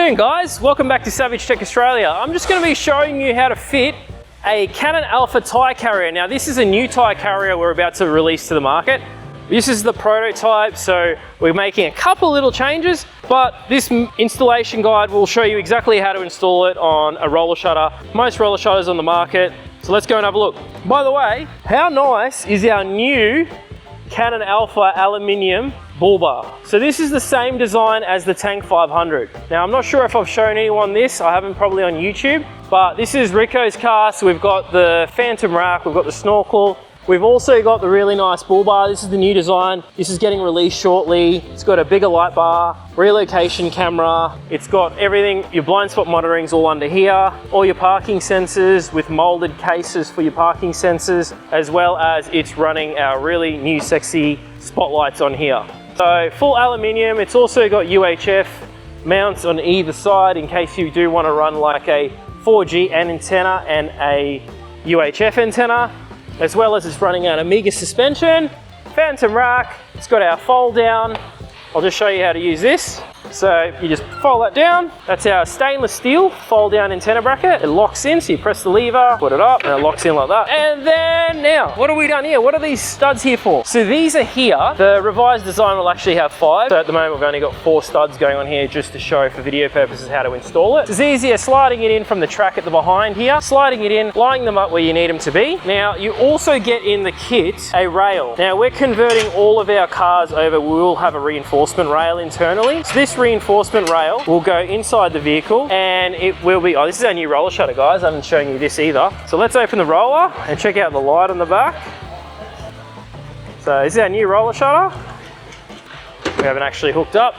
afternoon guys, welcome back to Savage Tech Australia. I'm just going to be showing you how to fit a Cannon Alpha tyre carrier. Now this is a new tyre carrier we're about to release to the market. This is the prototype, so we're making a couple little changes, but this installation guide will show you exactly how to install it on a roller shutter. Most roller shutters on the market, so let's go and have a look. By the way, how nice is our new Cannon Alpha Aluminium Bullbar? So this is the same design as the Tank 500. Now I'm not sure if I've shown anyone this, I haven't probably on YouTube, but this is Rico's car. So we've got the phantom rack, we've got the snorkel, we've also got the really nice Bullbar. This is the new design. This is getting released shortly. It's got a bigger light bar, relocation camera. It's got everything, your blind spot monitoring's all under here, all your parking sensors with molded cases for your parking sensors, as well as it's running our really new sexy spotlights on here. So full aluminium. It's also got UHF mounts on either side in case you do want to run like a 4G antenna and a UHF antenna, as well as it's running an Amiga suspension, phantom rack. It's got our fold down. I'll just show you how to use this. So you just fold that down. That's our stainless steel fold down antenna bracket. It locks in, so you press the lever, put it up, and it locks in like that. And then now, what have we done here? What are these studs here for? So these are here. The revised design will actually have 5. So at the moment, we've only got 4 studs going on here just to show for video purposes how to install it. It's easier sliding it in from the track at the behind here, sliding it in, lining them up where you need them to be. Now, you also get in the kit a rail. Now, we're converting all of our cars over. We will have a reinforcement rail internally. So this reinforcement rail will go inside the vehicle and it will be, oh, this is our new roller shutter guys, I haven't shown you this either. So let's open the roller and check out the light on the back. So this is our new roller shutter. We haven't actually hooked up.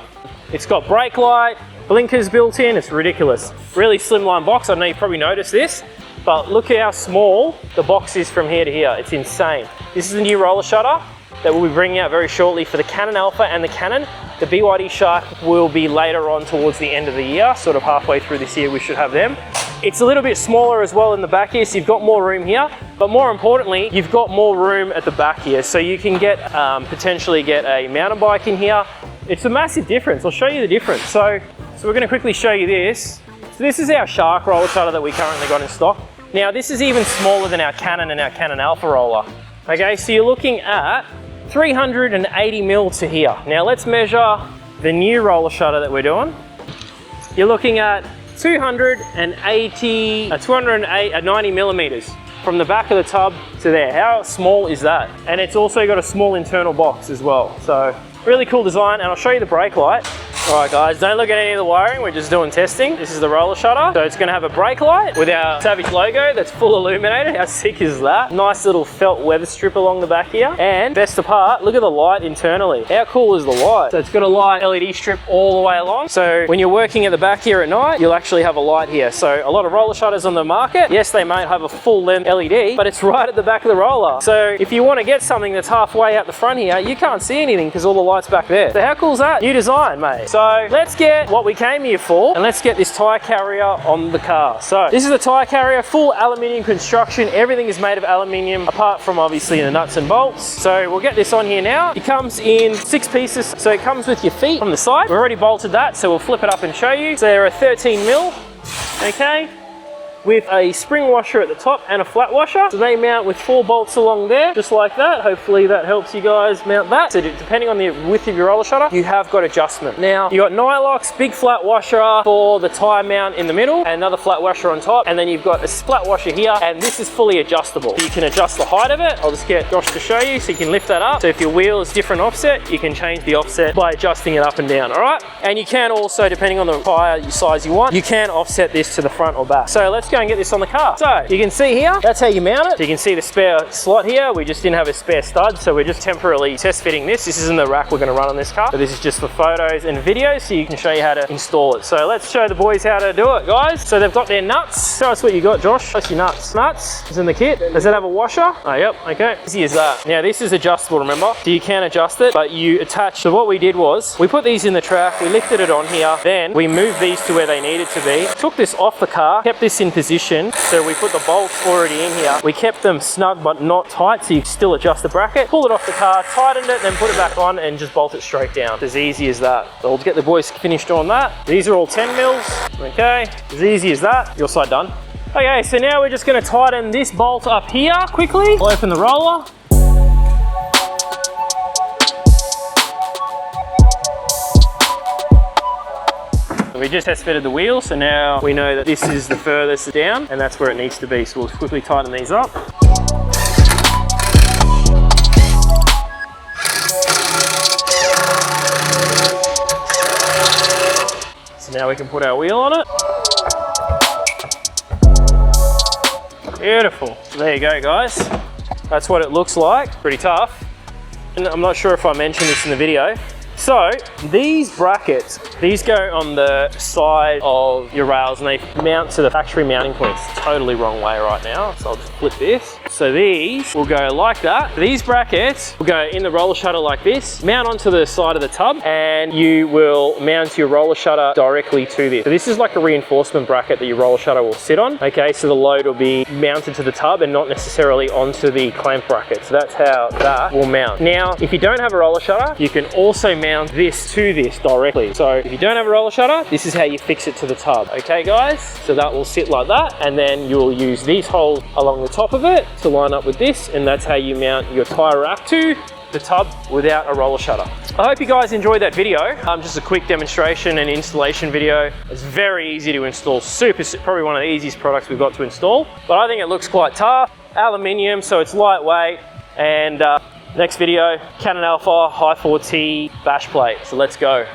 It's got brake light, blinkers built in, it's ridiculous. Really slimline box, I know you probably noticed this, but look at how small the box is from here to here, it's insane. This is the new roller shutter that we'll be bringing out very shortly for the Cannon Alpha and the Canon. The BYD Shark will be later on towards the end of the year, sort of halfway through this year we should have them. It's a little bit smaller as well in the back here, so you've got more room here, but more importantly, you've got more room at the back here, so you can get potentially get a mountain bike in here. It's a massive difference. I'll show you the difference. So we're going to quickly show you this. So this is our Shark roller shutter that we currently got in stock. Now this is even smaller than our Canon and our Cannon Alpha roller. Okay, so you're looking at 380 mil to here. Now let's measure the new roller shutter that we're doing. You're looking at 90 millimeters from the back of the tub to there. How small is that? And it's also got a small internal box as well. So really cool design, and I'll show you the brake light. All right guys, don't look at any of the wiring, we're just doing testing. This is the roller shutter. So it's gonna have a brake light with our Savage logo that's full illuminated. How sick is that? Nice little felt weather strip along the back here. And best of part, look at the light internally. How cool is the light? So it's got a light LED strip all the way along. So when you're working at the back here at night, you'll actually have a light here. So a lot of roller shutters on the market, yes, they may have a full length LED, but it's right at the back of the roller. So if you wanna get something that's halfway out the front here, you can't see anything because all the light's back there. So how cool is that? New design, mate. So let's get what we came here for, and let's get this tyre carrier on the car. So this is a tyre carrier, full aluminium construction. Everything is made of aluminium apart from obviously the nuts and bolts. So we'll get this on here now. It comes in 6 pieces. So it comes with your feet on the side. We've already bolted that, so we'll flip it up and show you. So they're a 13 mil, okay, with a spring washer at the top and a flat washer. So they mount with 4 bolts along there, just like that. Hopefully that helps you guys mount that. So depending on the width of your roller shutter, you have got adjustment. Now, you got Nylox, big flat washer for the tyre mount in the middle, and another flat washer on top, and then you've got a flat washer here, and this is fully adjustable. You can adjust the height of it. I'll just get Josh to show you, so you can lift that up. So if your wheel is different offset, you can change the offset by adjusting it up and down, all right? And you can also, depending on the tyre size you want, you can offset this to the front or back. So let's go and get this on the car. So you can see here, that's how you mount it. So you can see the spare slot here. We just didn't have a spare stud, so we're just temporarily test fitting this. This isn't the rack we're going to run on this car. So this is just for photos and videos, so you can show you how to install it. So let's show the boys how to do it, guys. So they've got their nuts. Show us what you got, Josh. That's your nuts. Nuts is in the kit. Does it have a washer? Oh, yep. Okay. Easy as that. Now this is adjustable, remember? So you can adjust it, but you attach. So what we did was we put these in the track, we lifted it on here, then we moved these to where they needed to be, took this off the car, kept this in position position. So we put the bolts already in here. We kept them snug but not tight, so you can still adjust the bracket, pull it off the car, tighten it, then put it back on and just bolt it straight down. It's as easy as that. So we'll get the boys finished on that. These are all 10 mils, okay? As easy as that. Your side done. Okay, so now we're just gonna tighten this bolt up here quickly. We'll open the roller. We just test fitted the wheel, so now we know that this is the furthest down and that's where it needs to be. So we'll quickly tighten these up. So now we can put our wheel on it. Beautiful. So there you go, guys. That's what it looks like. Pretty tough. And I'm not sure if I mentioned this in the video. So these brackets, these go on the side of your rails and they mount to the factory mounting points. Totally wrong way right now, so I'll just flip this. So these will go like that. These brackets will go in the roller shutter like this, mount onto the side of the tub, and you will mount your roller shutter directly to this. So this is like a reinforcement bracket that your roller shutter will sit on. Okay, so the load will be mounted to the tub and not necessarily onto the clamp bracket. So that's how that will mount. Now, if you don't have a roller shutter, you can also mount this to this directly. So if you don't have a roller shutter, this is how you fix it to the tub. Okay, guys? So that will sit like that, and then you will use these holes along the top of it to line up with this, and that's how you mount your tyre rack to the tub without a roller shutter. I hope you guys enjoyed that video. Just a quick demonstration and installation video. It's very easy to install, probably one of the easiest products we've got to install, but I think it looks quite tough. Aluminium, so it's lightweight, and next video, Cannon Alpha High 4T bash plate. So let's go.